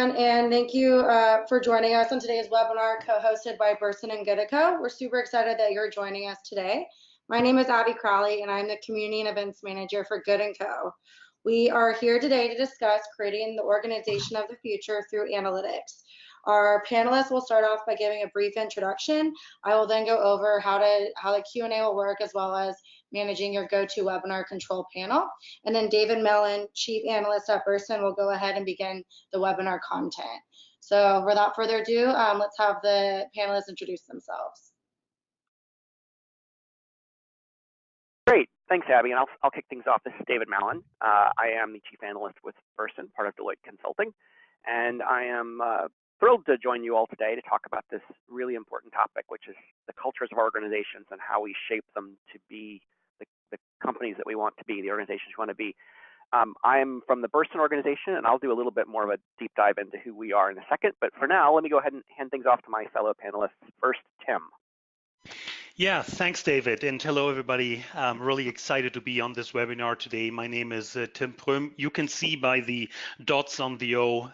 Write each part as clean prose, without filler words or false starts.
everyone, and thank you for joining us on today's webinar co-hosted by Bersin and Good&Co. We're super excited that you're joining us today. My name is Abby Crowley, and I'm the Community and Events Manager for Good&Co. We are here today to discuss creating the organization of the future through analytics. Our panelists will start off by giving a brief introduction. I will then go over how the Q&A will work, as well as managing your GoToWebinar control panel. And then David Mallon, Chief Analyst at Bersin, will go ahead and begin the webinar content. So without further ado, let's have the panelists introduce themselves. Great, thanks Abby, and I'll kick things off. This is David Mallon. I am the Chief Analyst with Bersin, part of Deloitte Consulting, and I am thrilled to join you all today to talk about this really important topic, which is the cultures of our organizations and how we shape them to be the companies that we want to be, the organizations we want to be. I'm from the Bersin organization, and I'll do a little bit more of a deep dive into who we are in a second. But for now, let me go ahead and hand things off to my fellow panelists. First, Tim. Yeah, thanks, David, and hello, everybody. I'm really excited to be on this webinar today. My name is Tim Pröhm. You can see by the dots on the O,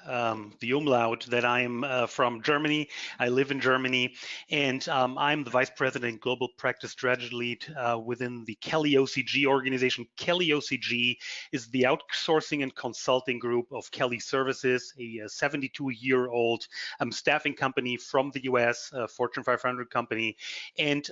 the umlaut, that I'm from Germany. I live in Germany, and I'm the Vice President Global Practice Strategy Lead within the Kelly OCG organization. Kelly OCG is the outsourcing and consulting group of Kelly Services, a 72-year-old staffing company from the US, a Fortune 500 company, and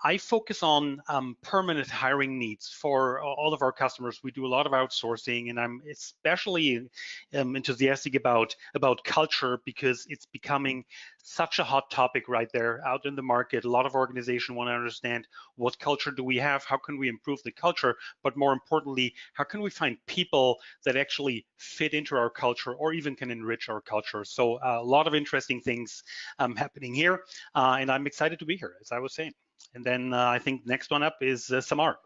I focus on permanent hiring needs for all of our customers. We do a lot of outsourcing, and I'm especially enthusiastic about culture because it's becoming such a hot topic right there out in the market. A lot of organizations want to understand what culture do we have, how can we improve the culture, but more importantly, how can we find people that actually fit into our culture or even can enrich our culture. So a lot of interesting things happening here, and I'm excited to be here, as I was saying. And then I think next one up is Samar.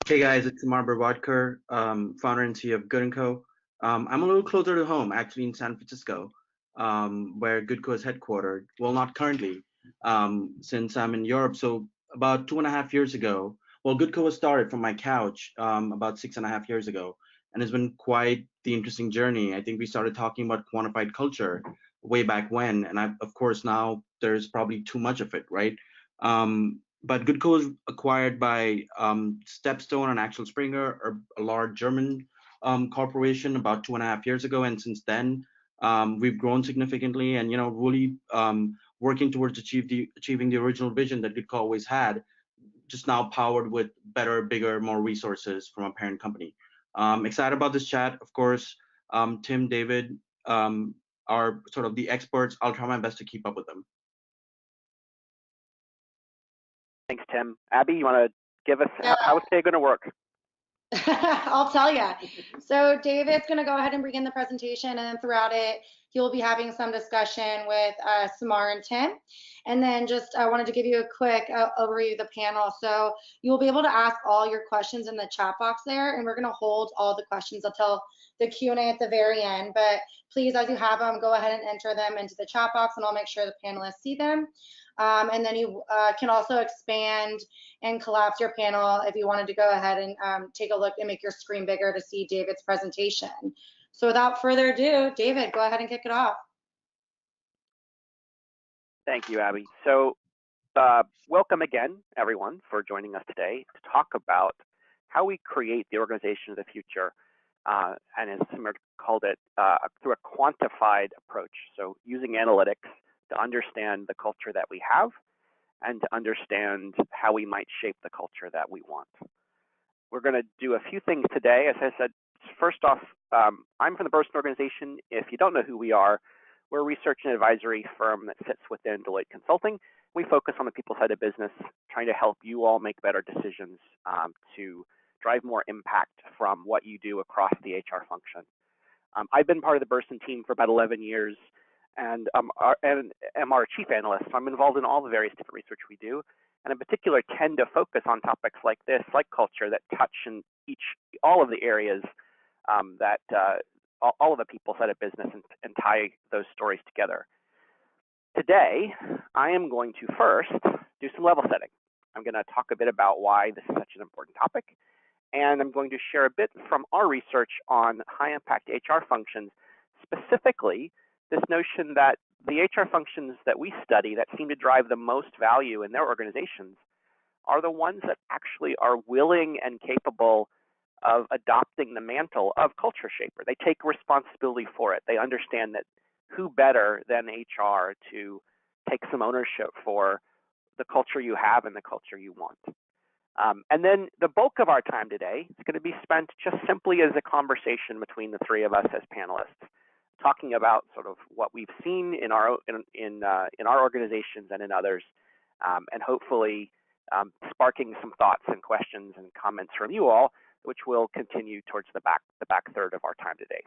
Hey guys, it's Samar Birwadker, founder and CEO of Good&Co. I'm a little closer to home, actually in San Francisco, where Good&Co is headquartered. Well, not currently, since I'm in Europe. So about 2.5 years ago, well, Good&Co was started from my couch about 6.5 years ago, and it's been quite the interesting journey. I think we started talking about quantified culture way back when, and of course now there's probably too much of it, right? But Good&Co was acquired by Stepstone and Axel Springer, a large German corporation, about 2.5 years ago, and since then we've grown significantly, and really working towards achieving the original vision that Good&Co always had, just now powered with better, bigger, more resources from a parent company. Excited about this chat, of course. Tim, David are sort of the experts. I'll try my best to keep up with them. Thanks, Tim. Abby, you want to give us how is today going to work? I'll tell you. So David's going to go ahead and begin the presentation, and then throughout it, he'll be having some discussion with Samar and Tim. And then just I wanted to give you a quick overview of the panel. So you'll be able to ask all your questions in the chat box there, and we're going to hold all the questions until the Q&A at the very end. But please, as you have them, go ahead and enter them into the chat box, and I'll make sure the panelists see them. And then you can also expand and collapse your panel if you wanted to go ahead and take a look and make your screen bigger to see David's presentation. So without further ado, David, go ahead and kick it off. Thank you, Abby. So welcome again, everyone, for joining us today to talk about how we create the organization of the future, and as Samar called it, through a quantified approach. So using analytics to understand the culture that we have and to understand how we might shape the culture that we want. We're going to do a few things today. As I said, first off, I'm from the Bersin organization. If you don't know who we are, we're a research and advisory firm that sits within Deloitte Consulting. We focus on the people side of business, trying to help you all make better decisions to drive more impact from what you do across the HR function. I've been part of the Bersin team for about 11 years, and am our chief analyst. So I'm involved in all the various different research we do, and in particular tend to focus on topics like this, like culture, that touch in all of the areas that all of the people side of business and tie those stories together. Today, I am going to first do some level setting. I'm going to talk a bit about why this is such an important topic, and I'm going to share a bit from our research on high impact HR functions specifically this notion that the HR functions that we study that seem to drive the most value in their organizations are the ones that actually are willing and capable of adopting the mantle of culture shaper. They take responsibility for it. They understand that who better than HR to take some ownership for the culture you have and the culture you want. And then the bulk of our time today is going to be spent just simply as a conversation between the three of us as panelists, talking about sort of what we've seen in our organizations and in others, and hopefully sparking some thoughts and questions and comments from you all, which will continue towards the back third of our time today.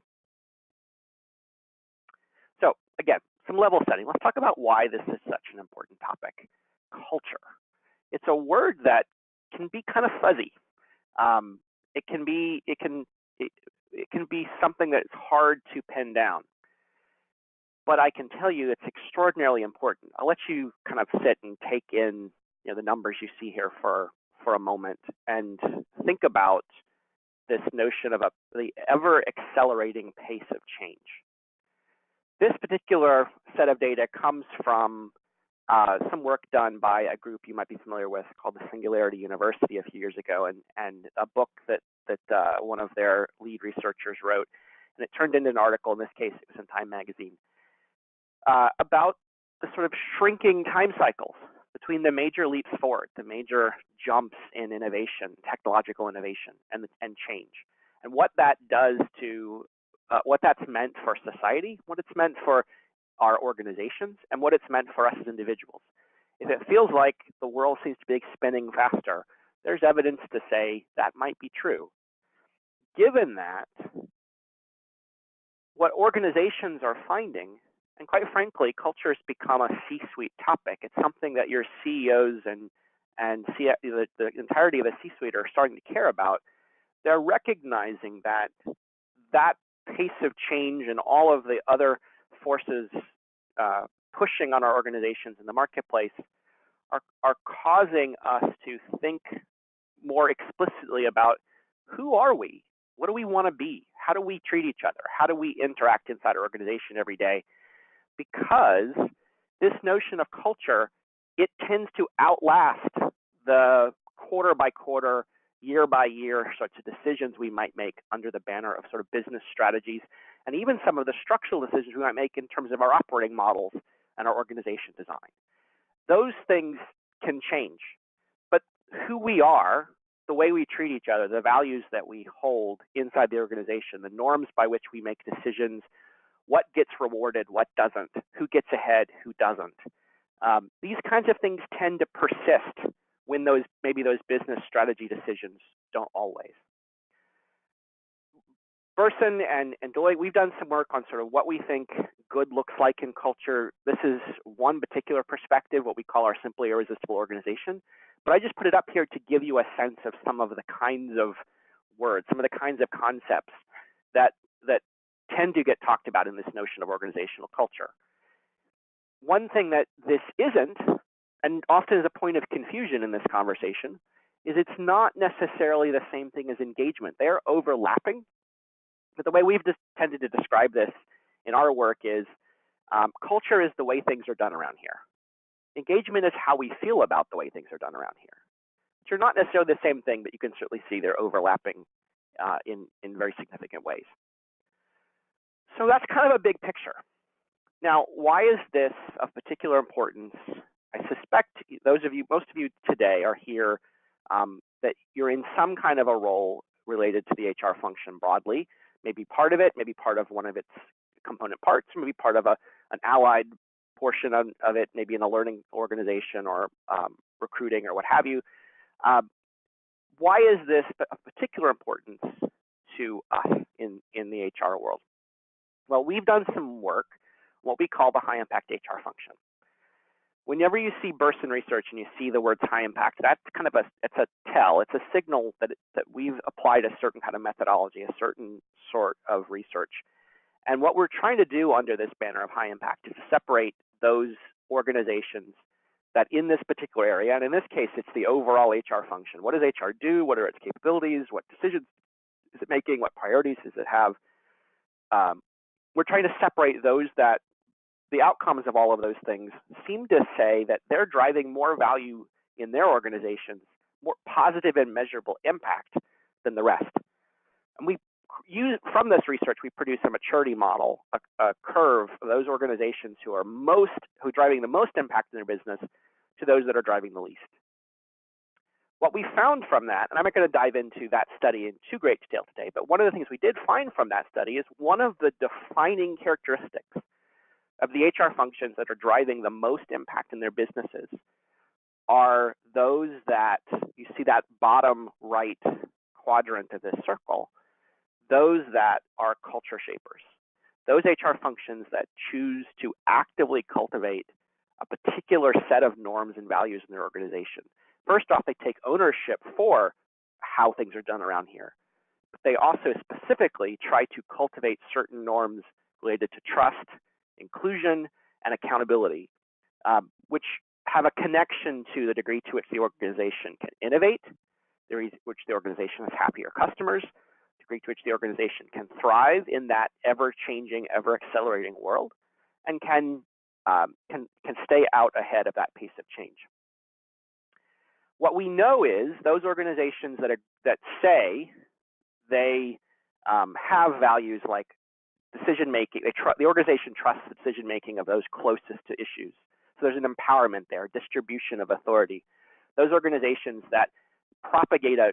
So again, some level setting. Let's talk about why this is such an important topic. Culture. It's a word that can be kind of fuzzy. It can be something that's hard to pin down. But I can tell you it's extraordinarily important. I'll let you kind of sit and take in the numbers you see here for a moment and think about this notion of the ever accelerating pace of change. This particular set of data comes from some work done by a group you might be familiar with called the Singularity University a few years ago, and a book that one of their lead researchers wrote, and it turned into an article. In this case, it was in Time magazine, about the sort of shrinking time cycles between the major leaps forward, the major jumps in innovation, technological innovation, and change, and what that does to what that's meant for society, what it's meant for our organizations, and what it's meant for us as individuals. If it feels like the world seems to be spinning faster, there's evidence to say that might be true. Given that, what organizations are finding, and quite frankly, culture has become a C-suite topic. It's something that your CEOs and the entirety of the C-suite are starting to care about. They're recognizing that pace of change and all of the other forces pushing on our organizations in the marketplace are causing us to think more explicitly about who are we? What do we want to be? How do we treat each other? How do we interact inside our organization every day? Because this notion of culture, it tends to outlast the quarter by quarter, year by year sorts of decisions we might make under the banner of sort of business strategies, and even some of the structural decisions we might make in terms of our operating models and our organization design. Those things can change, but who we are, the way we treat each other, the values that we hold inside the organization, the norms by which we make decisions, what gets rewarded, what doesn't, who gets ahead, who doesn't. These kinds of things tend to persist when maybe those business strategy decisions don't always. Bersin and Deloitte, we've done some work on sort of what we think good looks like in culture. This is one particular perspective, what we call our simply irresistible organization. But I just put it up here to give you a sense of some of the kinds of words, some of the kinds of concepts that tend to get talked about in this notion of organizational culture. One thing that this isn't, and often is a point of confusion in this conversation, is it's not necessarily the same thing as engagement. They're overlapping. But the way we've just tended to describe this in our work is culture is the way things are done around here. Engagement is how we feel about the way things are done around here. Which are not necessarily the same thing, but you can certainly see they're overlapping in very significant ways. So that's kind of a big picture. Now, why is this of particular importance? I suspect most of you today are here that you're in some kind of a role related to the HR function broadly, maybe part of it, maybe part of one of its component parts, maybe part of an allied portion of it, maybe in a learning organization or recruiting or what have you. Why is this of particular importance to us in the HR world? Well, we've done some work, what we call the high impact HR function. Whenever you see Bersin research and you see the words high impact, that's kind of it's a signal that we've applied a certain kind of methodology, a certain sort of research. And what we're trying to do under this banner of high impact is to separate those organizations that in this particular area, and in this case, it's the overall HR function. What does HR do? What are its capabilities? What decisions is it making? What priorities does it have? we're trying to separate those that the outcomes of all of those things seem to say that they're driving more value in their organizations, more positive and measurable impact than the rest. And we use, from this research, we produce a maturity model, a curve of those organizations who are driving the most impact in their business to those that are driving the least. What we found from that, and I'm not going to dive into that study in too great detail today, but one of the things we did find from that study is one of the defining characteristics of the HR functions that are driving the most impact in their businesses are those that, you see that bottom right quadrant of this circle, those that are culture shapers, those HR functions that choose to actively cultivate a particular set of norms and values in their organization. First off, they take ownership for how things are done around here, but they also specifically try to cultivate certain norms related to trust, inclusion, and accountability, which have a connection to the degree to which the organization can innovate, the degree to which the organization has happier customers, the degree to which the organization can thrive in that ever-changing, ever-accelerating world, and can stay out ahead of that pace of change. What we know is those organizations that say they have values like decision-making, the organization trusts the decision-making of those closest to issues. So there's an empowerment there, distribution of authority. Those organizations that propagate a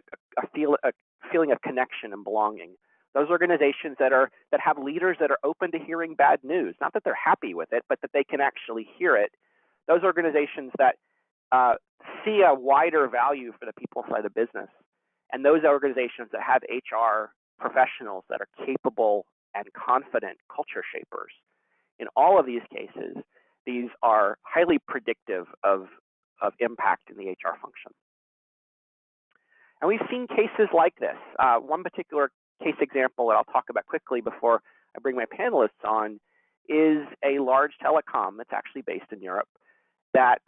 feeling of connection and belonging. Those organizations that have leaders that are open to hearing bad news, not that they're happy with it, but that they can actually hear it. Those organizations that see a wider value for the people side of the business. And those organizations that have HR professionals that are capable and confident culture shapers. In all of these cases, these are highly predictive of impact in the HR function. And we've seen cases like this. One particular case example that I'll talk about quickly before I bring my panelists on is a large telecom that's actually based in Europe that,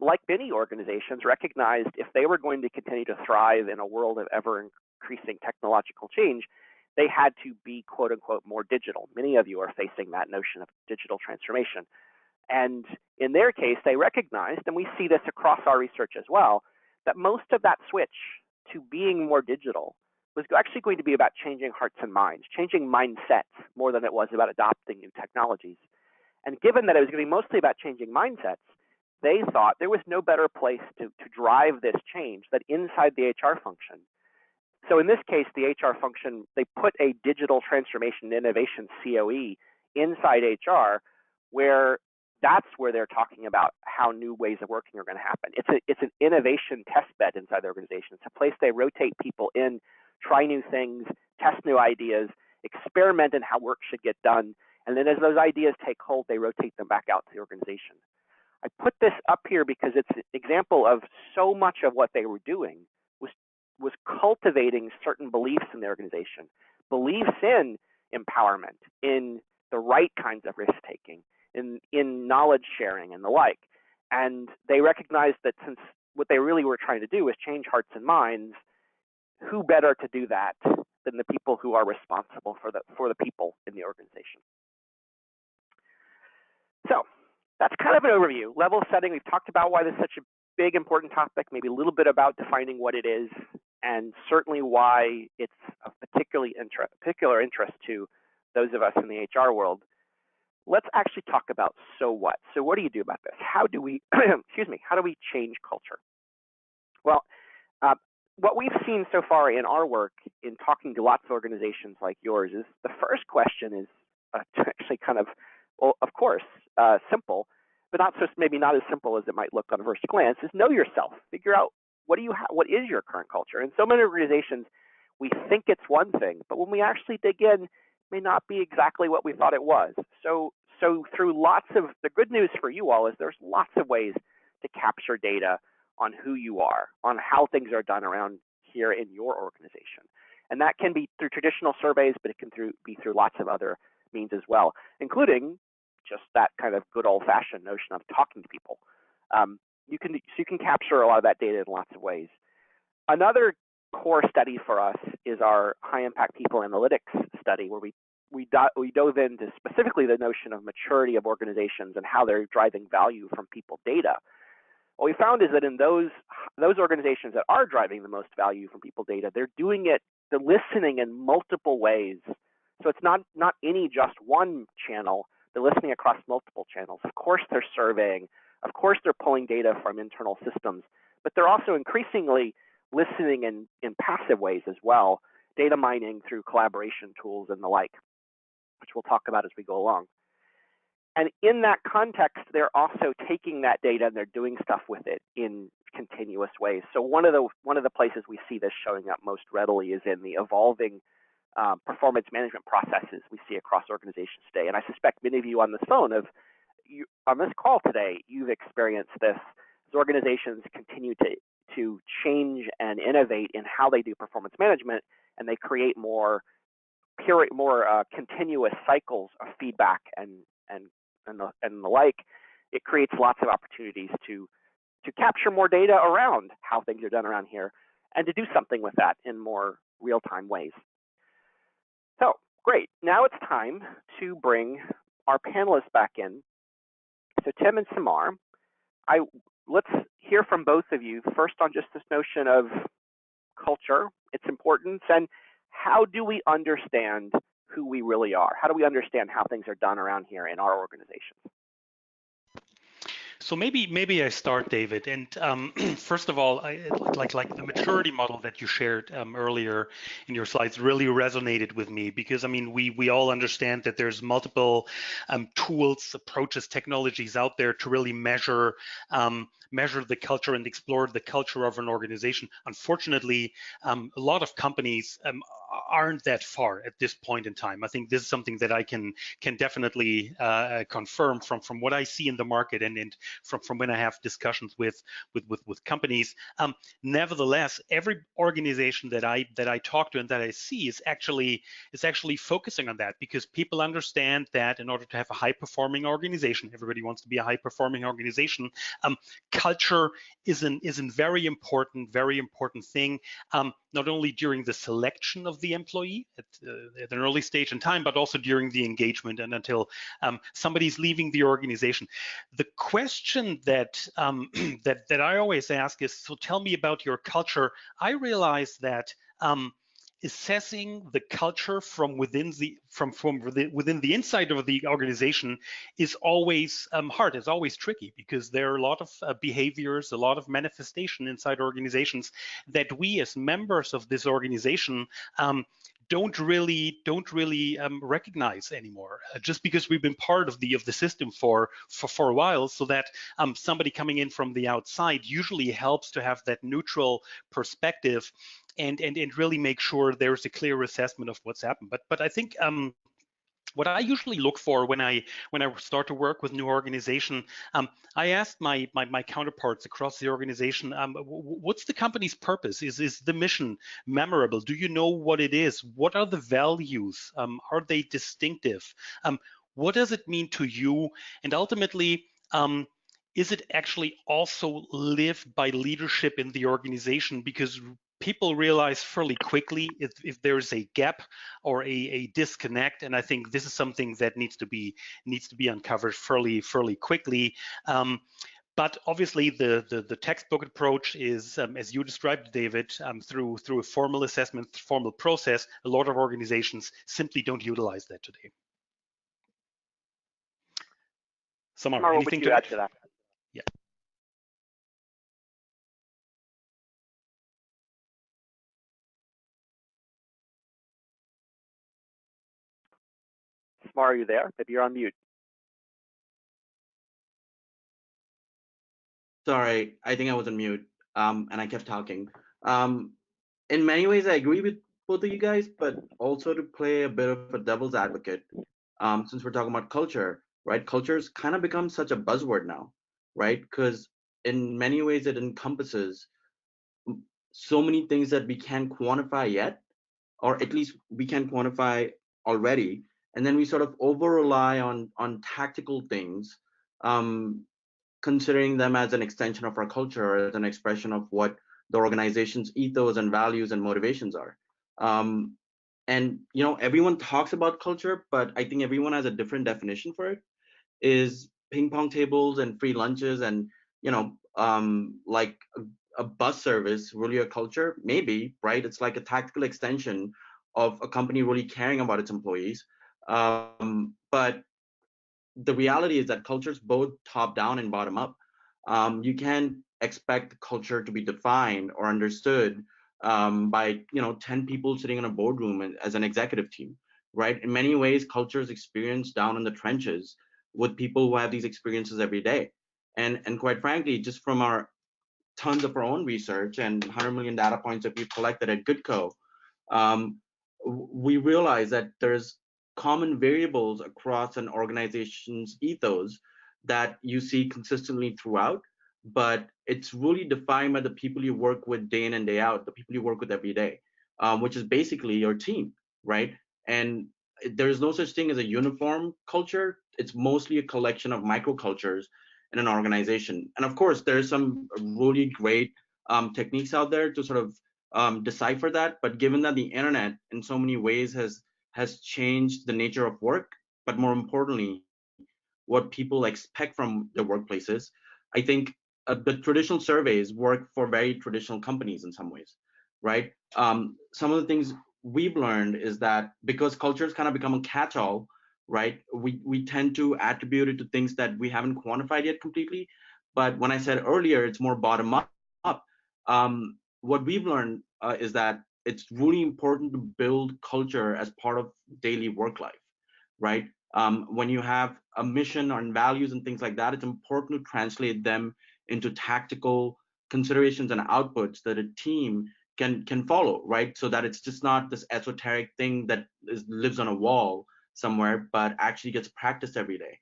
like many organizations, recognized if they were going to continue to thrive in a world of ever-increasing technological change, they had to be, quote unquote, more digital. Many of you are facing that notion of digital transformation. And in their case, they recognized, and we see this across our research as well, that most of that switch to being more digital was actually going to be about changing hearts and minds, changing mindsets more than it was about adopting new technologies. And given that it was going to be mostly about changing mindsets, they thought there was no better place to drive this change than inside the HR function. So in this case, the HR function, they put a digital transformation innovation COE inside HR, where that's where they're talking about how new ways of working are going to happen. It's an innovation test bed inside the organization. It's a place they rotate people in, try new things, test new ideas, experiment in how work should get done. And then as those ideas take hold, they rotate them back out to the organization. I put this up here because it's an example of so much of what they were doing was cultivating certain beliefs in the organization, beliefs in empowerment, in the right kinds of risk-taking, in knowledge sharing and the like. And they recognized that since what they really were trying to do was change hearts and minds, who better to do that than the people who are responsible for the people in the organization. So that's kind of an overview. Level setting, we've talked about why this is such a big, important topic, maybe a little bit about defining what it is, and certainly why it's of particular interest to those of us in the HR world. Let's actually talk about so what. So what do you do about this? How do we, excuse me, how do we change culture? Well, what we've seen so far in our work in talking to lots of organizations like yours is the first question is actually kind of, well, of course, simple, but maybe not as simple as it might look on a first glance, is know yourself. Figure out what is your current culture. In so many organizations, we think it's one thing, but when we actually dig in, it may not be exactly what we thought it was. So through the good news for you all is there's lots of ways to capture data on who you are, on how things are done around here in your organization. And that can be through traditional surveys, but it can be through lots of other means as well, including just that kind of good old-fashioned notion of talking to people. You can capture a lot of that data in lots of ways. Another core study for us is our high-impact people analytics study, where we we dove into specifically the notion of maturity of organizations and how they're driving value from people data. What we found is that in those organizations that are driving the most value from people data, they're listening in multiple ways. So it's not any just one channel. They're listening across multiple channels. Of course, they're surveying. Of course, they're pulling data from internal systems, but they're also increasingly listening in passive ways as well, data mining through collaboration tools and the like, which we'll talk about as we go along. And in that context, they're also taking that data and they're doing stuff with it in continuous ways. So one of the places we see this showing up most readily is in the evolving performance management processes we see across organizations today. And I suspect many of you on this phone on this call today, you've experienced this as organizations continue to change and innovate in how they do performance management, and they create more continuous cycles of feedback and the like. It creates lots of opportunities to capture more data around how things are done around here and to do something with that in more real-time ways. So great, now it's time to bring our panelists back in. So Tim and Samar, let's hear from both of you first on just this notion of culture, its importance, and how do we understand who we really are? How do we understand how things are done around here in our organizations? So maybe I start, David. And first of all, like the maturity model that you shared earlier in your slides really resonated with me, because I mean we all understand that there's multiple tools, approaches, technologies out there to really measure the culture and explore the culture of an organization. Unfortunately, a lot of companies aren't that far at this point in time. I think this is something that I can definitely confirm from what I see in the market and from when I have discussions with companies. Nevertheless, every organization that I talk to and that I see is actually focusing on that, because people understand that in order to have a high-performing organization, everybody wants to be a high-performing organization. Culture is a very important thing, not only during the selection of the employee at an early stage in time, but also during the engagement and until somebody's leaving the organization. The question that I always ask is, so tell me about your culture. I realize that assessing the culture from within the inside of the organization is always hard. It's always tricky, because there are a lot of behaviors, a lot of manifestation inside organizations that we as members of this organization don't really recognize anymore, just because we've been part of the system for a while. So that somebody coming in from the outside usually helps to have that neutral perspective and really make sure there's a clear assessment of what's happened. But I think what I usually look for when I start to work with new organization, I ask my counterparts across the organization, what's the company's purpose? Is the mission memorable? Do you know what it is? What are the values? Are they distinctive? What does it mean to you? And ultimately, is it actually also lived by leadership in the organization? Because people realize fairly quickly if there's a gap or a disconnect, and I think this is something that needs to be uncovered fairly quickly. But obviously, the textbook approach is, as you described, David, through a formal assessment, formal process. A lot of organizations simply don't utilize that today. Samar, anything to add to that? Yeah. Samar, are you there? Maybe you're on mute. Sorry, I think I was on mute, and I kept talking. In many ways, I agree with both of you guys, but also to play a bit of a devil's advocate, since we're talking about culture, right? Culture's kind of become such a buzzword now, right? Because in many ways, it encompasses so many things that we can't quantify yet, or at least we can quantify already, and then we sort of over rely on tactical things, considering them as an extension of our culture, as an expression of what the organization's ethos and values and motivations are. and everyone talks about culture, but I think everyone has a different definition for it. Is ping pong tables and free lunches and like a bus service really a culture? Maybe, right? It's like a tactical extension of a company really caring about its employees. But the reality is that culture is both top down and bottom up. You can't expect culture to be defined or understood by 10 people sitting in a boardroom as an executive team, right? In many ways, culture is experienced down in the trenches with people who have these experiences every day. And quite frankly, just from our tons of our own research and 100 million data points that we've collected at Good&Co, um, we realize that there's common variables across an organization's ethos that you see consistently throughout, but it's really defined by the people you work with day in and day out, the people you work with every day, which is basically your team, right? And there is no such thing as a uniform culture. It's mostly a collection of microcultures in an organization. And of course, there's some really great techniques out there to sort of decipher that. But given that the internet in so many ways has changed the nature of work, but more importantly, what people expect from their workplaces, I think the traditional surveys work for very traditional companies in some ways, right? Some of the things we've learned is that because cultures kind of become a catch-all, right? We tend to attribute it to things that we haven't quantified yet completely. But when I said earlier, it's more bottom up. What we've learned is that it's really important to build culture as part of daily work life, right? When you have a mission and values and things like that, it's important to translate them into tactical considerations and outputs that a team can follow, right? So that it's just not this esoteric thing that lives on a wall somewhere, but actually gets practiced every day.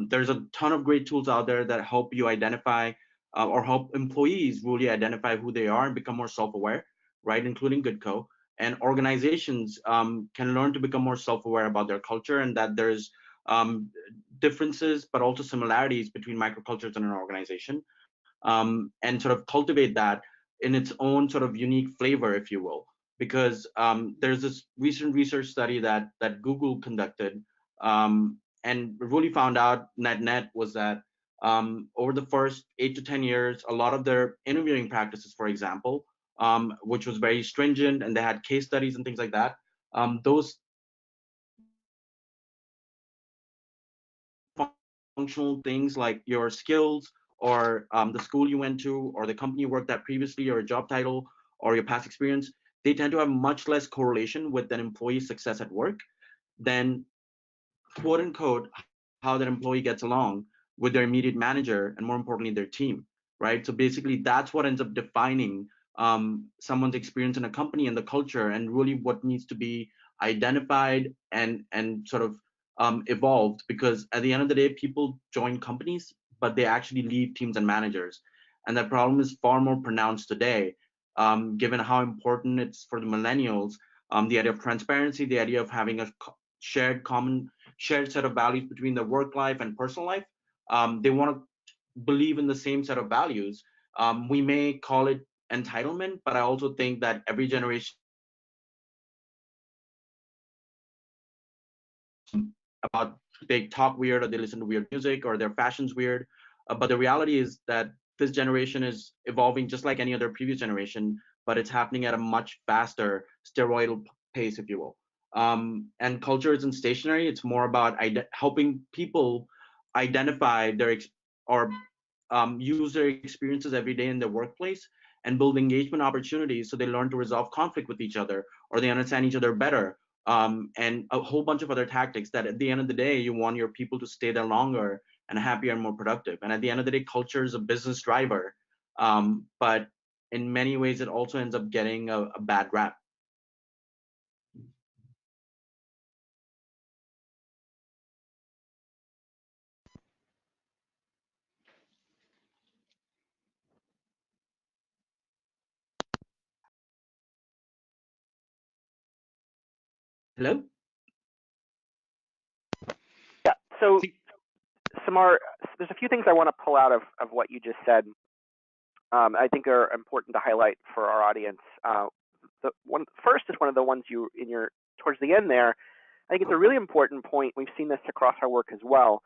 There's a ton of great tools out there that help you identify or help employees really identify who they are and become more self-aware, right? Including Good&Co. And organizations can learn to become more self-aware about their culture, and that there's differences but also similarities between microcultures in an organization, and sort of cultivate that in its own sort of unique flavor, if you will. Because there's this recent research study that Google conducted, and really found out net was that over the first 8 to 10 years, a lot of their interviewing practices, for example, which was very stringent, and they had case studies and things like that. Those functional things like your skills or the school you went to or the company you worked at previously or a job title or your past experience, they tend to have much less correlation with an employee's success at work than quote unquote how that employee gets along with their immediate manager and more importantly their team, right? So basically that's what ends up defining someone's experience in a company and the culture, and really what needs to be identified and sort of evolved, because at the end of the day people join companies but they actually leave teams and managers, and that problem is far more pronounced today, given how important it's for the millennials, the idea of transparency, the idea of having a shared set of values between the work life and personal life. They want to believe in the same set of values. We may call it entitlement, but I also think that every generation about they talk weird or they listen to weird music or their fashion's weird. But the reality is that this generation is evolving just like any other previous generation, but it's happening at a much faster steroidal pace, if you will. And culture isn't stationary. It's more about helping people identify or use their experiences every day in their workplace and build engagement opportunities so they learn to resolve conflict with each other or they understand each other better, and a whole bunch of other tactics that at the end of the day, you want your people to stay there longer and happier and more productive. And at the end of the day, culture is a business driver, but in many ways, it also ends up getting a bad rap. Hello? Yeah. So, Samar, there's a few things I want to pull out of what you just said. I think are important to highlight for our audience. first is one of the ones you towards the end there. I think it's a really important point. We've seen this across our work as well.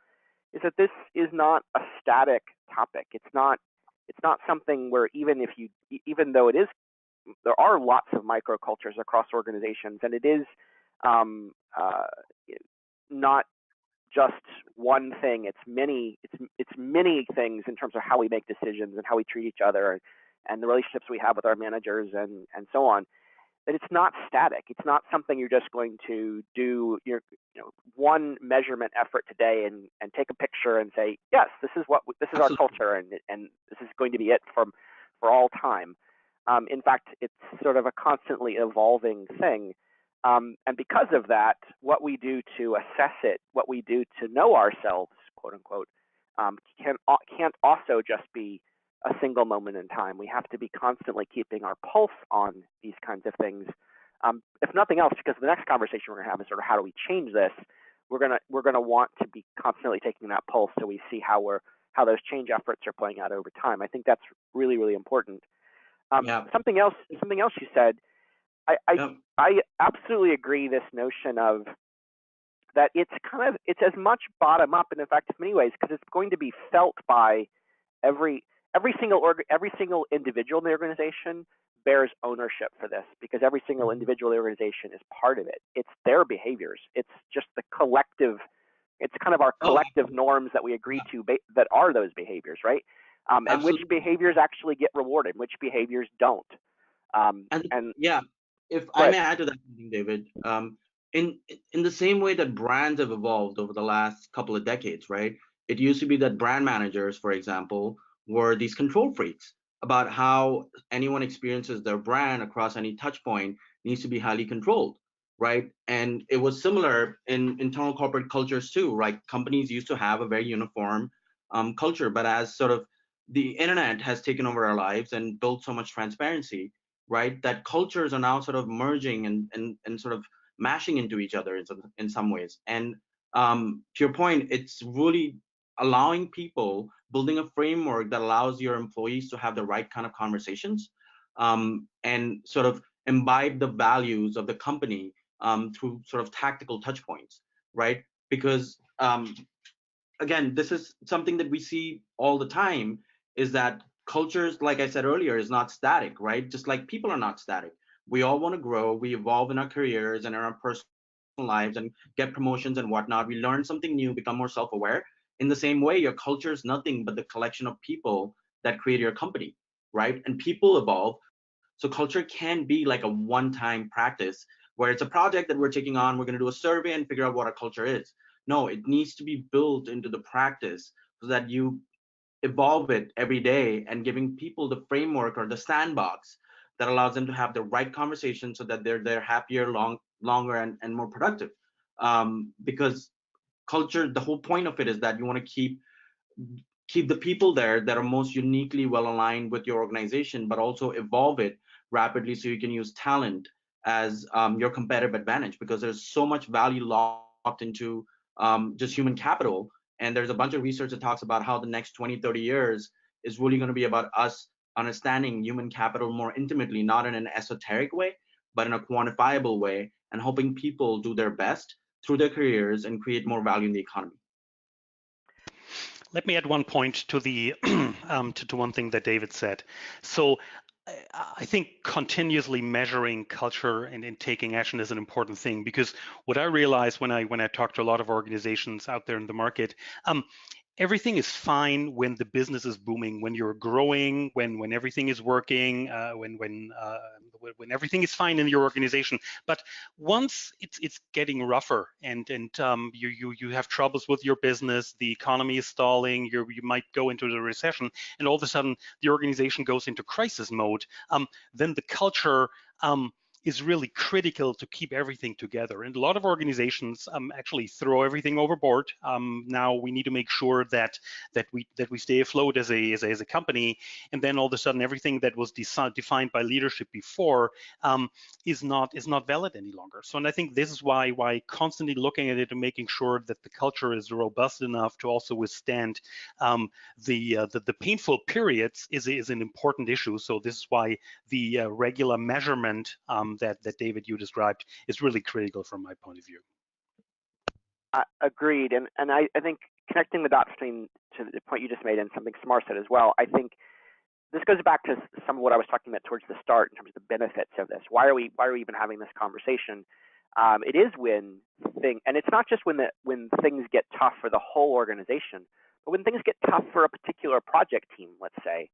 Is that this is not a static topic. It's not something where even though it is, there are lots of microcultures across organizations, and it is not just one thing. It's many things in terms of how we make decisions and how we treat each other and the relationships we have with our managers and so on. That it's not static. It's not something you're just going to do one measurement effort today and take a picture and say, yes, this is our culture, and this is going to be it for all time. In fact, it's sort of a constantly evolving thing. And because of that, what we do to assess it, what we do to know ourselves, quote unquote, can't also just be a single moment in time. We have to be constantly keeping our pulse on these kinds of things. If nothing else, because the next conversation we're going to have is sort of how do we change this. We're gonna want to be constantly taking that pulse so we see how those change efforts are playing out over time. I think that's really, really important. Something else you said. I absolutely agree. This notion of that it's as much bottom up, and in fact, in many ways, because it's going to be felt by every single individual in the organization bears ownership for this, because every single individual in the organization is part of it. It's their behaviors. It's just the collective. It's kind of our collective norms that we agree to that are those behaviors, right? And which behaviors actually get rewarded, which behaviors don't. If I may add to that, David, in the same way that brands have evolved over the last couple of decades, right? It used to be that brand managers, for example, were these control freaks about how anyone experiences their brand across any touch point needs to be highly controlled, right? And it was similar in internal corporate cultures too, right? Companies used to have a very uniform culture, but as sort of the internet has taken over our lives and built so much transparency, right, that cultures are now sort of merging and sort of mashing into each other in some ways. And to your point, it's really allowing people, building a framework that allows your employees to have the right kind of conversations and sort of imbibe the values of the company through sort of tactical touch points, right? Because again, this is something that we see all the time, is that cultures, like I said earlier, is not static, right? Just like people are not static. We all want to grow, we evolve in our careers and in our personal lives and get promotions and whatnot. We learn something new, become more self-aware. In the same way, your culture is nothing but the collection of people that create your company, right? And people evolve. So culture can be like a one-time practice where it's a project that we're taking on, we're going to do a survey and figure out what our culture is. No, it needs to be built into the practice so that you evolve it every day and giving people the framework or the sandbox that allows them to have the right conversation so that they're happier, longer, and more productive. Because culture, the whole point of it is that you want to keep the people there that are most uniquely well aligned with your organization, but also evolve it rapidly so you can use talent as your competitive advantage, because there's so much value locked into just human capital. And there's a bunch of research that talks about how the next 20, 30 years is really going to be about us understanding human capital more intimately, not in an esoteric way, but in a quantifiable way, and helping people do their best through their careers and create more value in the economy. Let me add one point to the to one thing that David said. So I think continuously measuring culture and taking action is an important thing, because what I realize when I talk to a lot of organizations out there in the market, everything is fine when the business is booming, when you're growing, when everything is working, when everything is fine in your organization. But once it's getting rougher and you have troubles with your business, the economy is stalling, you might go into the recession, and all of a sudden the organization goes into crisis mode, then the culture is really critical to keep everything together. And a lot of organizations actually throw everything overboard. Now we need to make sure that we stay afloat as a company, and then all of a sudden everything that was defined by leadership before is not valid any longer. So, and I think this is why constantly looking at it and making sure that the culture is robust enough to also withstand the painful periods is an important issue. So this is why the regular measurement that David, you described, is really critical from my point of view. Agreed, and I think connecting the dots between to the point you just made and something Samar said as well, I think this goes back to some of what I was talking about towards the start in terms of the benefits of this. Why are we even having this conversation? It is and it's not just when things get tough for the whole organization, but when things get tough for a particular project team, let's say,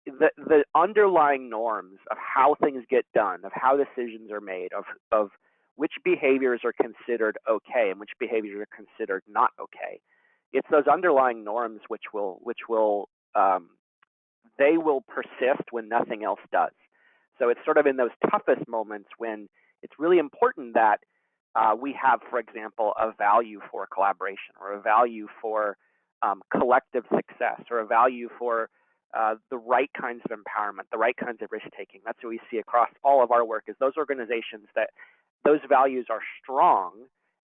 the underlying norms of how things get done, of how decisions are made, of which behaviors are considered okay and which behaviors are considered not okay. It's those underlying norms which will they will persist when nothing else does. So it's sort of in those toughest moments when it's really important that we have, for example, a value for collaboration, or a value for collective success, or a value for the right kinds of empowerment, the right kinds of risk-taking. That's what we see across all of our work, is those organizations that those values are strong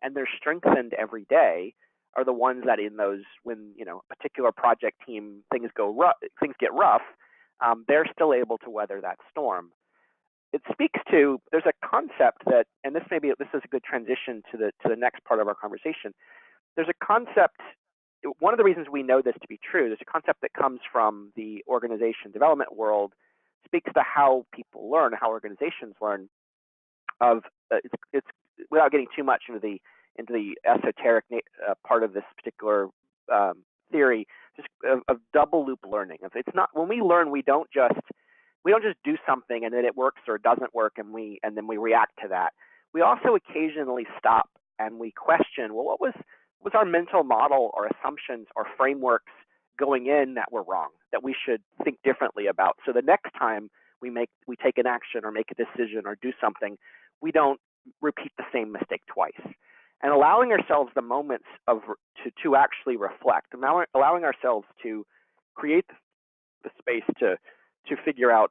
and they're strengthened every day are the ones that in those, when a particular project team things get rough, they're still able to weather that storm. It speaks to, there's a concept that, and this is a good transition to the next part of our conversation. There's a concept, one of the reasons we know this to be true, there's a concept that comes from the organization development world, speaks to how people learn, how organizations learn, of it's without getting too much into the esoteric part of this particular theory, just of double loop learning. If it's not, when we learn, we don't just do something and then it works or doesn't work and then we react to that. We also occasionally stop and we question, well, what was our mental model or assumptions or frameworks going in that were wrong, that we should think differently about, so the next time we take an action or make a decision or do something, we don't repeat the same mistake twice. And allowing ourselves the moments to actually reflect, allowing ourselves to create the space to figure out,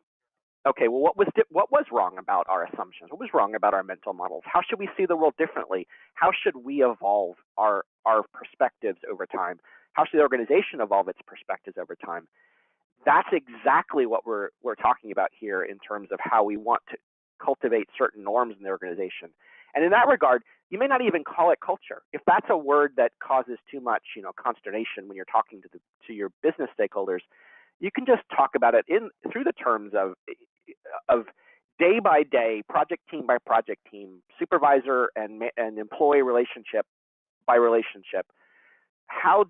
okay, well, what was wrong about our assumptions? What was wrong about our mental models? How should we see the world differently? How should we evolve our perspectives over time? How should the organization evolve its perspectives over time? That's exactly what we're talking about here in terms of how we want to cultivate certain norms in the organization. And in that regard, you may not even call it culture. If that's a word that causes too much, consternation when you're talking to your business stakeholders, you can just talk about it through the terms of day by day, project team by project team, supervisor and employee relationship by relationship. How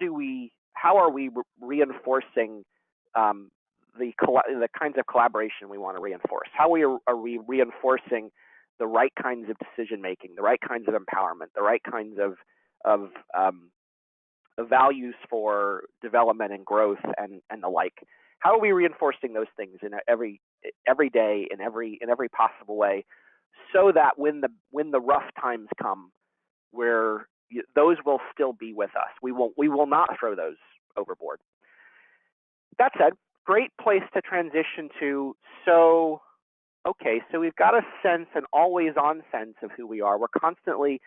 are we reinforcing the kinds of collaboration we want to reinforce? How are we reinforcing the right kinds of decision making, the right kinds of empowerment, the right kinds of values for development and growth and the like? How are we reinforcing those things in every day in every possible way, so that when the rough times come, those will still be with us. We will not throw those overboard. That said, great place to transition to. Okay, so we've got a sense, an always-on sense of who we are. We're constantly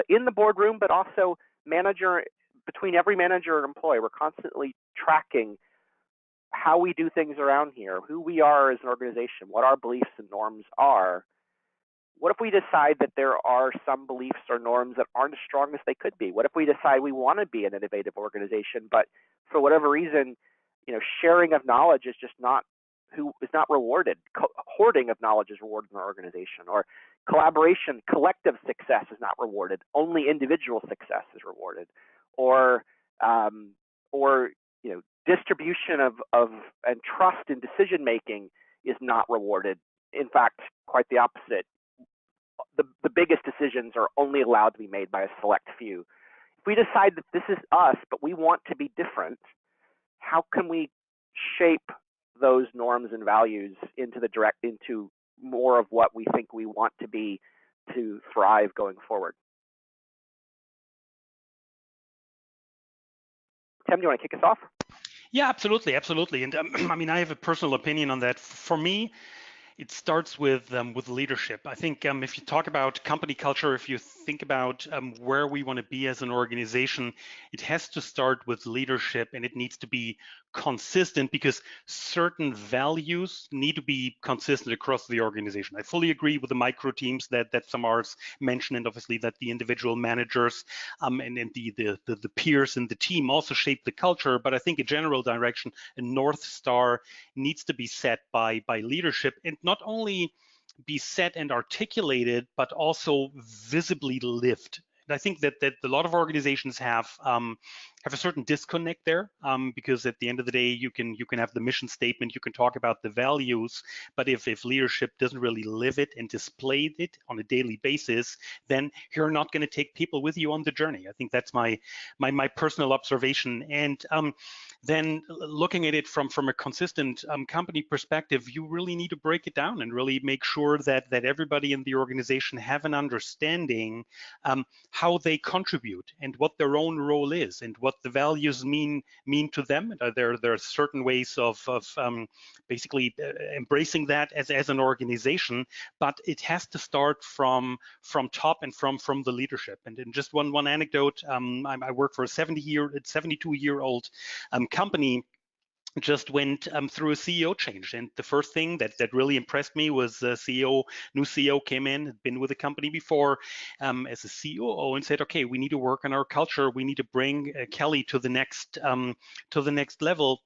in the boardroom, but also between every manager and employee, we're constantly tracking how we do things around here, who we are as an organization, what our beliefs and norms are. What if we decide that there are some beliefs or norms that aren't as strong as they could be? What if we decide we want to be an innovative organization, but for whatever reason, sharing of knowledge is just not rewarded. Hoarding of knowledge is rewarded in our organization, or collaboration, collective success is not rewarded. Only individual success is rewarded, or distribution of and trust in decision making is not rewarded. In fact, quite the opposite. The biggest decisions are only allowed to be made by a select few. If we decide that this is us, but we want to be different, how can we shape those norms and values into more of what we think we want to be to thrive going forward. Tim, do you want to kick us off? Yeah, absolutely, absolutely. And I mean, I have a personal opinion on that. For me, it starts with leadership. I think if you talk about company culture, if you think about where we want to be as an organization, it has to start with leadership, and it needs to be consistent because certain values need to be consistent across the organization. I fully agree with the micro teams that Samar's mentioned, and obviously that the individual managers and the peers in the team also shape the culture. But I think a general direction, a North Star, needs to be set by leadership, and not only be set and articulated, but also visibly lived. And I think that a lot of organizations have a certain disconnect there, because at the end of the day, you can have the mission statement, you can talk about the values, but if leadership doesn't really live it and display it on a daily basis, then you're not going to take people with you on the journey. I think that's my personal observation. And then looking at it from a consistent company perspective, you really need to break it down and really make sure that everybody in the organization have an understanding how they contribute and what their own role is and what the values mean to them. There are certain ways of basically embracing that as an organization, but it has to start from top and from the leadership. And just one anecdote, I work for a 72-year-old company, just went through a CEO change, and the first thing that really impressed me was new CEO came in, had been with the company before as a COO, and said, okay, we need to work on our culture, we need to bring Kelly to the next level.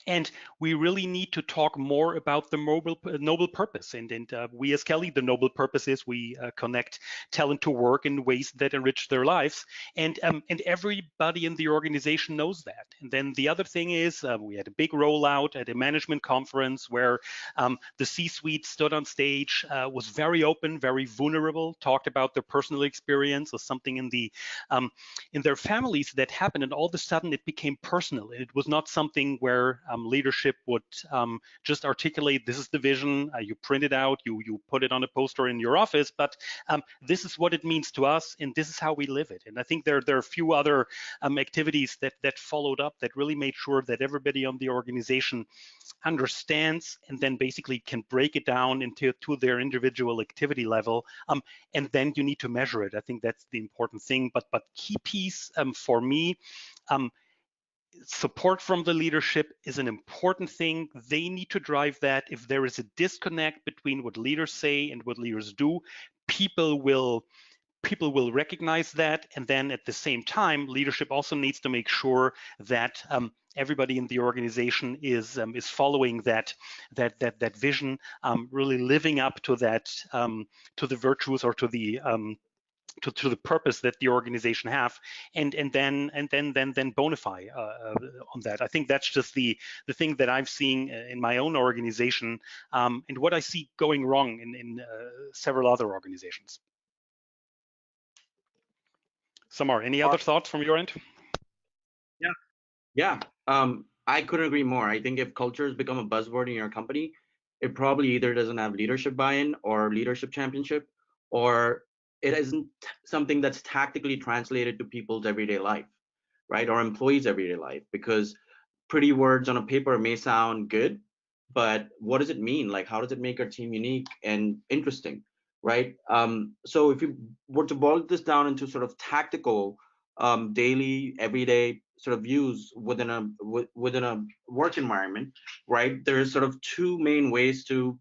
And we really need to talk more about the noble purpose. And we as Kelly, the noble purpose is we connect talent to work in ways that enrich their lives. And everybody in the organization knows that. And then the other thing is we had a big rollout at a management conference where the C-suite stood on stage, was very open, very vulnerable, talked about their personal experience or something in their families that happened. And all of a sudden it became personal. And it was not something where leadership would just articulate, this is the vision, you print it out, you put it on a poster in your office, but this is what it means to us, and this is how we live it. And I think there are a few other activities that followed up that really made sure that everybody on the organization understands and then basically can break it down into their individual activity level, and then you need to measure it. I think that's the important thing. But key piece for me, support from the leadership is an important thing. They need to drive that. If there is a disconnect between what leaders say and what leaders do, people will recognize that. And then at the same time, leadership also needs to make sure that everybody in the organization is following that vision, really living up to that, to the virtues or to the purpose that the organization have, and then bonify on that. I think that's just the thing that I've seen in my own organization, and what I see going wrong in several other organizations. Samar, any other thoughts from your end? Yeah. I couldn't agree more. I think if culture has become a buzzword in your company, it probably either doesn't have leadership buy-in or leadership championship, or it isn't something that's tactically translated to people's everyday life, right? Or employees' everyday life, because pretty words on a paper may sound good, but what does it mean? Like, how does it make our team unique and interesting, right? So if you were to boil this down into sort of tactical, daily, everyday sort of views within a work environment, right? There's sort of two main ways to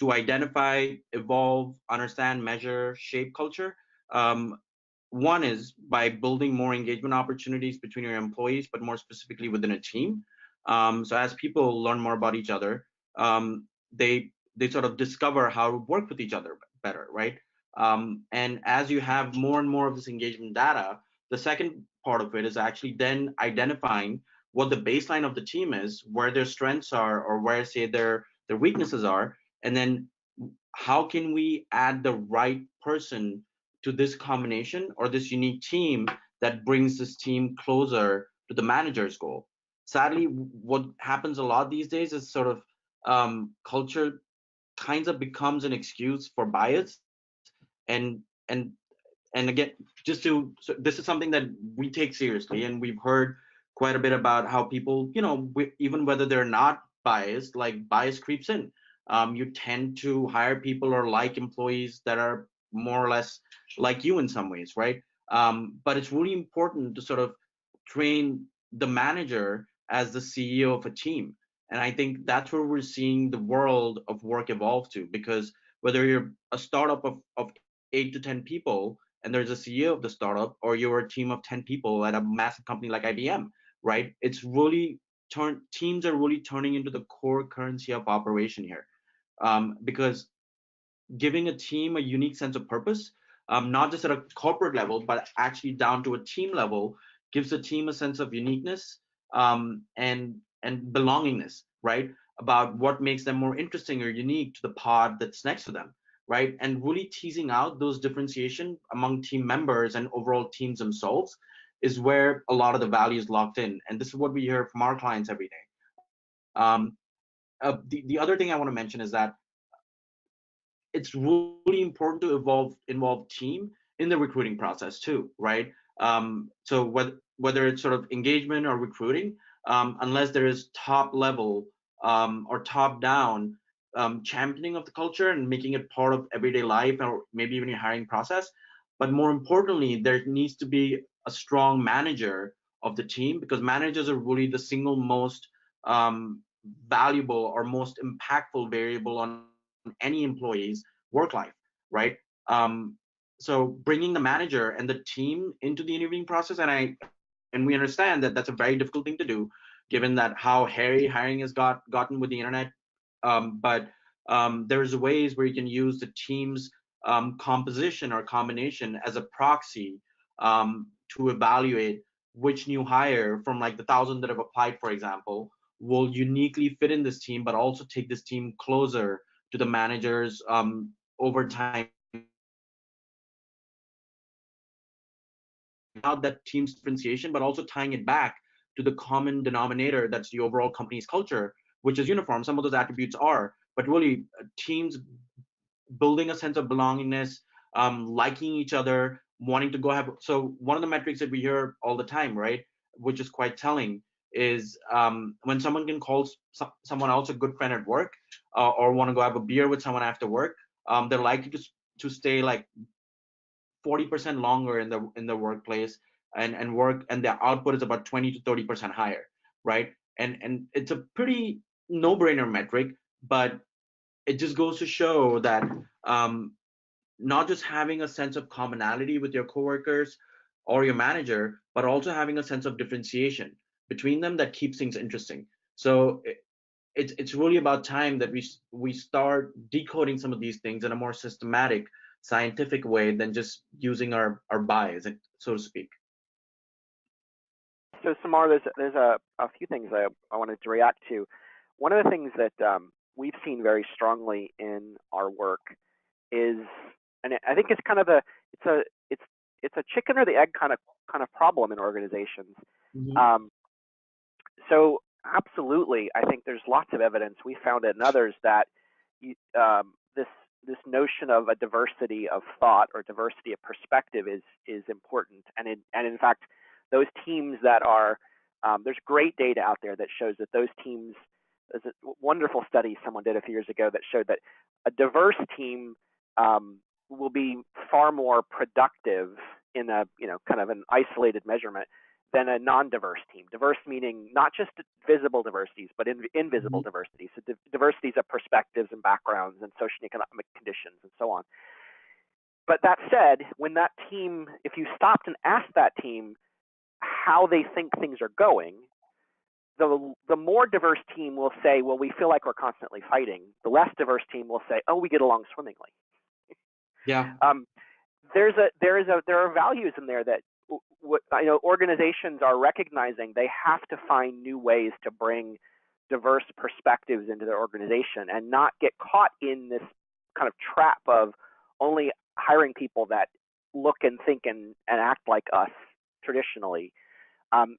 identify, evolve, understand, measure, shape culture. One is by building more engagement opportunities between your employees, but more specifically within a team. So as people learn more about each other, they sort of discover how to work with each other better, right? And as you have more and more of this engagement data, the second part of it is actually then identifying what the baseline of the team is, where their strengths are, or where, say, their weaknesses are, and then how can we add the right person to this combination or this unique team that brings this team closer to the manager's goal. Sadly, what happens a lot these days is sort of culture kinds of becomes an excuse for bias. And and and again, so this is something that we take seriously, and we've heard quite a bit about how people, even whether they're not biased, like bias creeps in. You tend to hire people or like employees that are more or less like you in some ways, right? But it's really important to sort of train the manager as the CEO of a team. And I think that's where we're seeing the world of work evolve to, because whether you're a startup of 8 to 10 people and there's a CEO of the startup, or you're a team of 10 people at a massive company like IBM, right? It's really teams are really turning into the core currency of operation here, because giving a team a unique sense of purpose, not just at a corporate level, but actually down to a team level, gives the team a sense of uniqueness, and belongingness, right? About what makes them more interesting or unique to the pod that's next to them, right? And really teasing out those differentiation among team members and overall teams themselves is where a lot of the value is locked in. And this is what we hear from our clients every day. The other thing I want to mention is that it's really important to involve team in the recruiting process too, right? So whether it's sort of engagement or recruiting, unless there is top level or top down championing of the culture and making it part of everyday life, or maybe even your hiring process. But more importantly, there needs to be a strong manager of the team, because managers are really the single most valuable or most impactful variable on any employee's work life, right? So bringing the manager and the team into the interviewing process, and we understand that that's a very difficult thing to do, given that how hairy hiring has gotten with the internet. But there's ways where you can use the team's composition or combination as a proxy to evaluate which new hire from like the 1,000 that have applied, for example, will uniquely fit in this team, but also take this team closer to the managers over time. Not that team's differentiation, but also tying it back to the common denominator that's the overall company's culture, which is uniform. Some of those attributes are, but really teams building a sense of belongingness, liking each other, wanting to go have. So one of the metrics that we hear all the time, right, which is quite telling, is when someone can call someone else a good friend at work, or want to go have a beer with someone after work, they're likely to stay like 40% longer in the workplace, and work, and their output is about 20 to 30% higher, right? And it's a pretty no-brainer metric, but it just goes to show that not just having a sense of commonality with your coworkers or your manager, but also having a sense of differentiation between them that keeps things interesting. So it's really about time that we start decoding some of these things in a more systematic, scientific way than just using our bias, so to speak. So Samar, there's a few things I wanted to react to. One of the things that we've seen very strongly in our work is, and I think it's kind of it's a chicken or the egg kind of problem in organizations. Mm-hmm. So absolutely, I think there's lots of evidence. We found it in others that this notion of a diversity of thought or diversity of perspective is important, and in fact, those teams that are there's great data out there that shows that those teams. There's a wonderful study someone did a few years ago that showed that a diverse team will be far more productive in a kind of an isolated measurement than a non-diverse team. Diverse meaning not just visible diversities, but invisible diversities. So diversities of perspectives and backgrounds and socioeconomic conditions and so on. But that said, when that team, if you stopped and asked that team how they think things are going, the more diverse team will say, well, we feel like we're constantly fighting. The less diverse team will say, oh, we get along swimmingly. Yeah. There are values in there that organizations are recognizing they have to find new ways to bring diverse perspectives into their organization and not get caught in this kind of trap of only hiring people that look and think and act like us traditionally.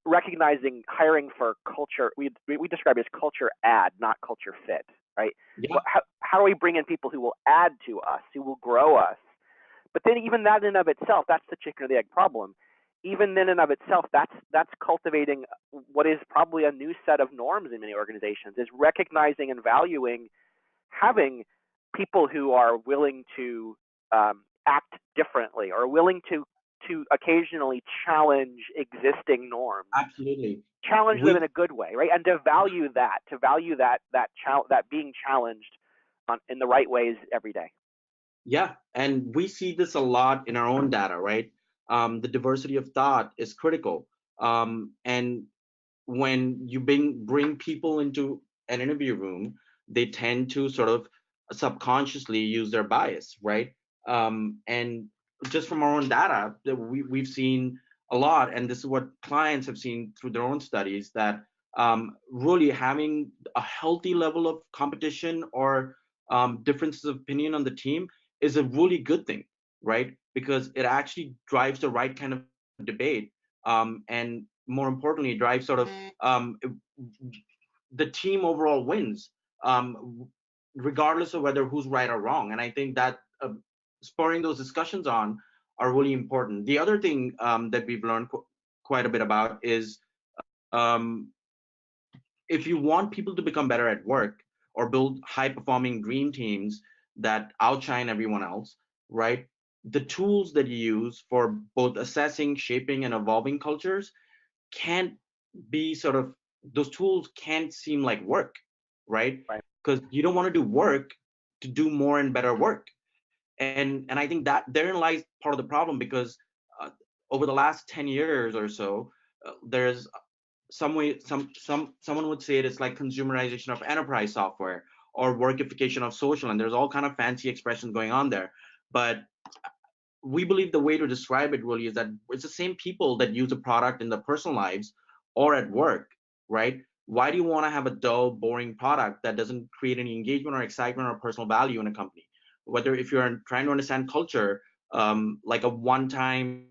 Recognizing hiring for culture, we describe it as culture add, not culture fit, right? Yeah. how do we bring in people who will add to us, who will grow us? But then even that in and of itself, that's the chicken or the egg problem. Even then in and of itself, that's cultivating what is probably a new set of norms in many organizations, is recognizing and valuing having people who are willing to act differently, or willing to occasionally challenge existing norms. Absolutely. Challenge them in a good way, right? And to value that being challenged in the right ways every day. Yeah, and we see this a lot in our own data, right? The diversity of thought is critical. And when you bring people into an interview room, they tend to sort of subconsciously use their bias, right? And just from our own data, that we've seen a lot, and this is what clients have seen through their own studies, that really having a healthy level of competition or differences of opinion on the team is a really good thing, right? Because it actually drives the right kind of debate, and more importantly, drives sort of the team overall wins, regardless of whether who's right or wrong. And I think that spurring those discussions on are really important. The other thing that we've learned quite a bit about is if you want people to become better at work or build high-performing dream teams that outshine everyone else, right? The tools that you use for both assessing, shaping, and evolving cultures can't be sort of, those tools can't seem like work, right? Because you don't want to do work to do more and better work. And I think that therein lies part of the problem, because over the last 10 years or so, there's someone would say it's like consumerization of enterprise software or workification of social, and there's all kind of fancy expressions going on there. But we believe the way to describe it really is that it's the same people that use a product in their personal lives or at work, right? Why do you want to have a dull, boring product that doesn't create any engagement or excitement or personal value in a company? Whether if you're trying to understand culture, like a one-time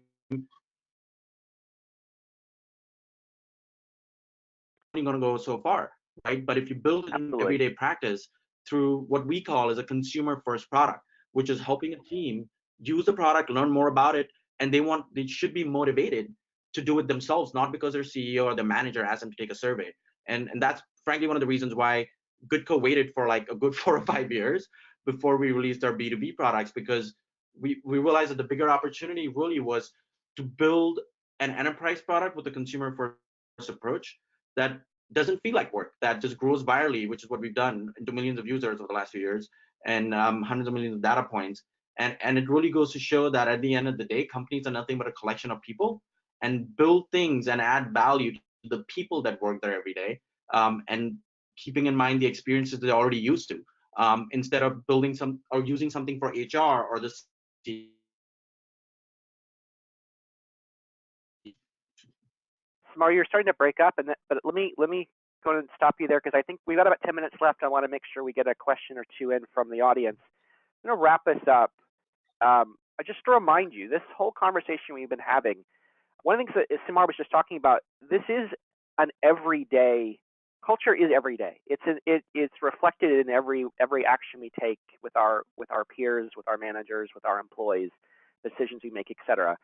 going to go so far, right? But if you build it in everyday practice through what we call as a consumer first product, which is helping a team use the product, learn more about it, and they should be motivated to do it themselves, not because their CEO or their manager asked them to take a survey. And that's frankly one of the reasons why Good&Co waited for like a good 4 or 5 years before we released our B2B products, because we realized that the bigger opportunity really was to build an enterprise product with a consumer first approach that doesn't feel like work, that just grows virally, which is what we've done, into millions of users over the last few years, and hundreds of millions of data points. And it really goes to show that at the end of the day, companies are nothing but a collection of people, and build things and add value to the people that work there every day, and keeping in mind the experiences they're already used to, instead of building some or using something for HR or the Samar, you're starting to break up, but let me go and stop you there, because I think we've got about 10 minutes left. I want to make sure we get a question or two in from the audience. I'm going to wrap this up. Just to remind you, this whole conversation we've been having, one of the things that Samar was just talking about, this is an everyday culture. Is every day. It's reflected in every action we take with our peers, with our managers, with our employees, decisions we make, etc.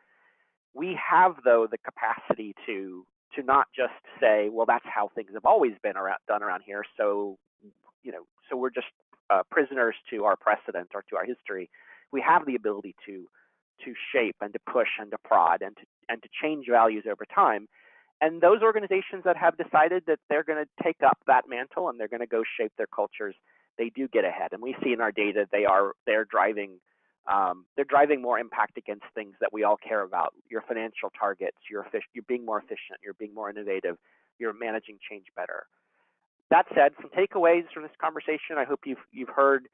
We have, though, the capacity to not just say, well, that's how things have always been done around here, so so we're just prisoners to our precedent or to our history. We have the ability to shape and to push and to prod and to change values over time. And those organizations that have decided that they're going to take up that mantle and they're going to go shape their cultures, they do get ahead. And we see in our data they're driving more impact against things that we all care about. Your financial targets, you're being more efficient, you're being more innovative, you're managing change better. That said, some takeaways from this conversation I hope you've heard.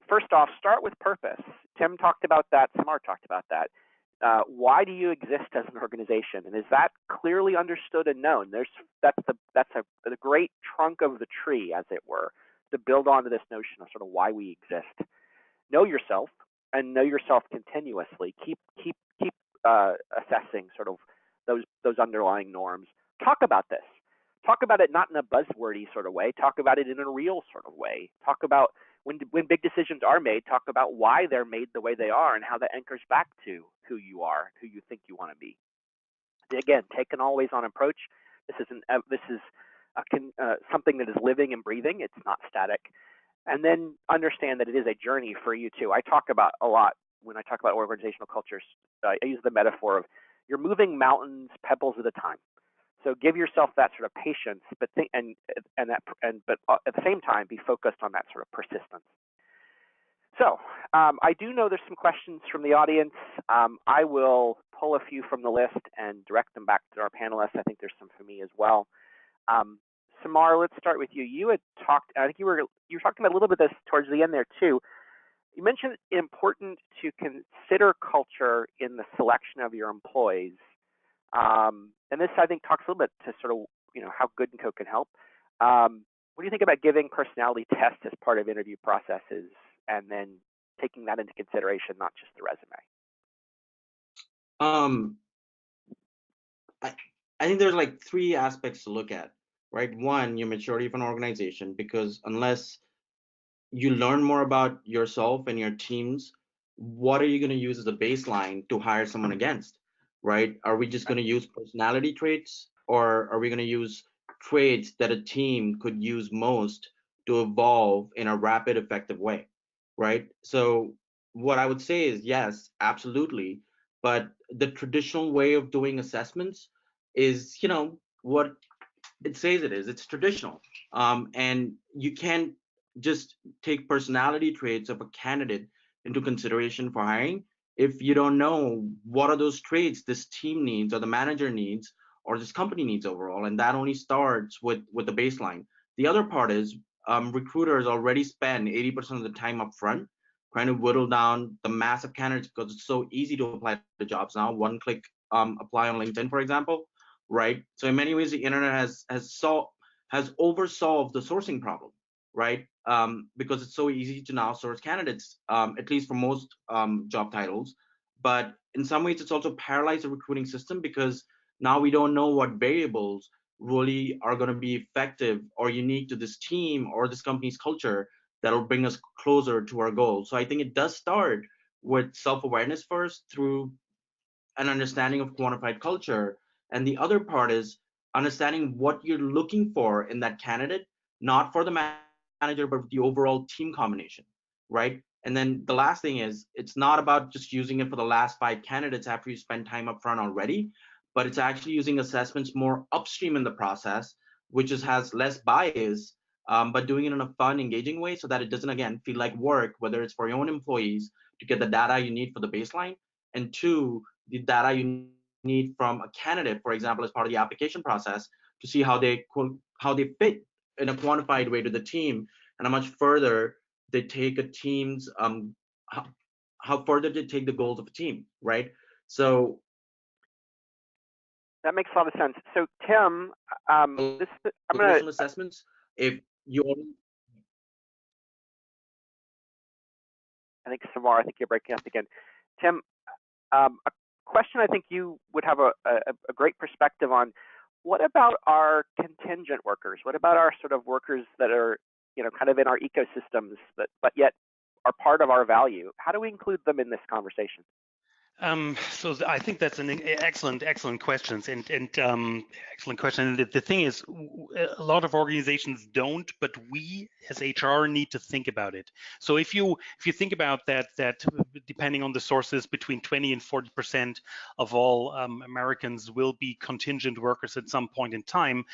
First off, start with purpose. Tim talked about that, Samar talked about that. Why do you exist as an organization, and is that clearly understood and known? That's the great trunk of the tree, as it were, to build onto this notion of sort of why we exist. Know yourself, and know yourself continuously. Keep assessing sort of those underlying norms. Talk about this. Talk about it not in a buzzwordy sort of way. Talk about it in a real sort of way. Talk about when big decisions are made, talk about why they're made the way they are and how that anchors back to who you are, who you think you want to be. Again, take an always-on approach. This is something that is living and breathing. It's not static. And then understand that it is a journey for you too. I talk about a lot when I talk about organizational cultures. I use the metaphor of you're moving mountains pebbles at a time. So give yourself that sort of patience, but at the same time be focused on that sort of persistence. So I do know there's some questions from the audience. I will pull a few from the list and direct them back to our panelists. I think there's some for me as well. Samar, let's start with you. You had talked, I think you were talking about a little bit of this towards the end there too. You mentioned it's important to consider culture in the selection of your employees. And this, I think, talks a little bit to sort of, how Good&Co can help. What do you think about giving personality tests as part of interview processes and then taking that into consideration, not just the resume? I think there's like three aspects to look at, right? One, your maturity of an organization, because unless you learn more about yourself and your teams, what are you going to use as a baseline to hire someone against, right? Are we just going to use personality traits, or are we going to use traits that a team could use most to evolve in a rapid, effective way, right? So what I would say is yes, absolutely. But the traditional way of doing assessments is, what it says it is. It's traditional. And you can't just take personality traits of a candidate into consideration for hiring if you don't know what are those traits this team needs or the manager needs or this company needs overall. And that only starts with the baseline. The other part is recruiters already spend 80% of the time up front trying to whittle down the mass of candidates because it's so easy to apply to jobs now. One click apply on LinkedIn, for example, right? So in many ways, the internet has oversolved the sourcing problem, right? Because it's so easy to now source candidates, at least for most job titles. But in some ways, it's also paralyzed the recruiting system because now we don't know what variables really are going to be effective or unique to this team or this company's culture that'll bring us closer to our goal. So I think it does start with self-awareness first through an understanding of quantified culture. And the other part is understanding what you're looking for in that candidate, not for the manager, but the overall team combination, right? And then the last thing is, it's not about just using it for the last 5 candidates after you spend time up front already, but it's actually using assessments more upstream in the process, which has less bias, but doing it in a fun, engaging way so that it doesn't, again, feel like work, whether it's for your own employees to get the data you need for the baseline, and 2, the data you need from a candidate, for example, as part of the application process to see how they fit in a quantified way to the team and how much further they take a team's how further they take the goals of a team, right? So that makes a lot of sense. So Tim, I'm going to assessments. If you I think Samar, I think you're breaking up again. Tim, a question I think you would have a great perspective on. What about our contingent workers? What about our sort of workers that are, kind of in our ecosystems, but yet are part of our value? How do we include them in this conversation? So I think that's an excellent question, and excellent question. The thing is, a lot of organizations don't, but we as HR need to think about it. So if you think about that depending on the sources, between 20 and 40% of all Americans will be contingent workers at some point in time.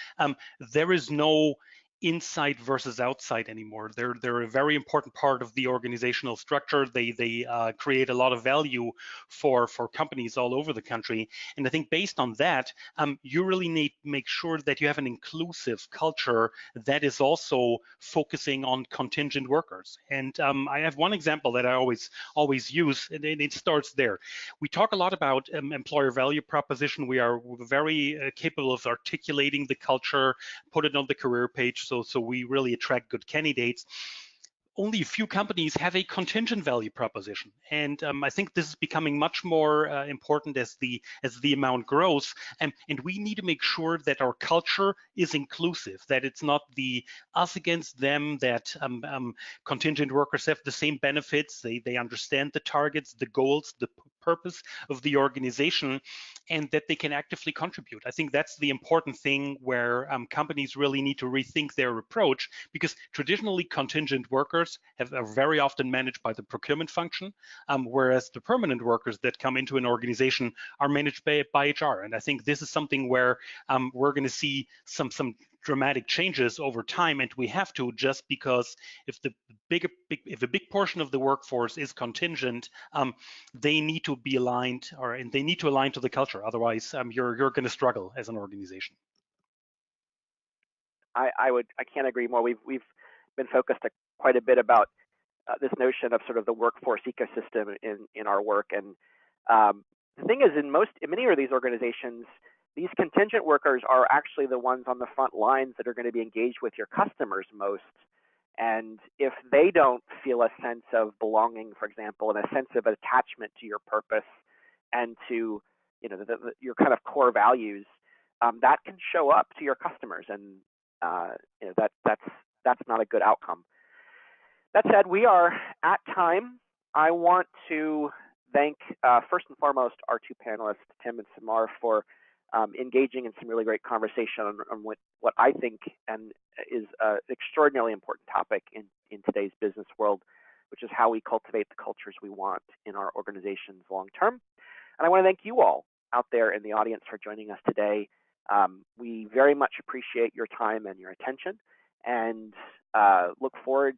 There is no inside versus outside anymore. They're a very important part of the organizational structure. They create a lot of value for companies all over the country. And I think based on that, you really need to make sure that you have an inclusive culture that is also focusing on contingent workers. And I have one example that I always use, and it starts there. We talk a lot about employer value proposition. We're very capable of articulating the culture, put it on the career page, so we really attract good candidates. only a few companies have a contingent value proposition, and I think this is becoming much more important as the amount grows. And we need to make sure that our culture is inclusive, that it's not the us against them, that contingent workers have the same benefits, they understand the targets, the goals, the purpose of the organization, and that they can actively contribute. I think that's the important thing where companies really need to rethink their approach, because traditionally contingent workers are very often managed by the procurement function, whereas the permanent workers that come into an organization are managed by HR. And I think this is something where we're going to see some dramatic changes over time, and we have to, just because if a big portion of the workforce is contingent, they need to be aligned, and they need to align to the culture. Otherwise, you're going to struggle as an organization. I can't agree more. We've been focused quite a bit about this notion of sort of the workforce ecosystem in our work, and the thing is, in many of these organizations, these contingent workers are actually the ones on the front lines that are going to be engaged with your customers most. And if they don't feel a sense of belonging, for example, and a sense of attachment to your purpose and to your kind of core values, that can show up to your customers, and that's not a good outcome. That said, we are at time. I want to thank first and foremost our two panelists, Tim and Samar, for engaging in some really great conversation on what I think and is an extraordinarily important topic in today's business world, which is how we cultivate the cultures we want in our organizations long term. And I want to thank you all out there in the audience for joining us today. We very much appreciate your time and your attention, and look forward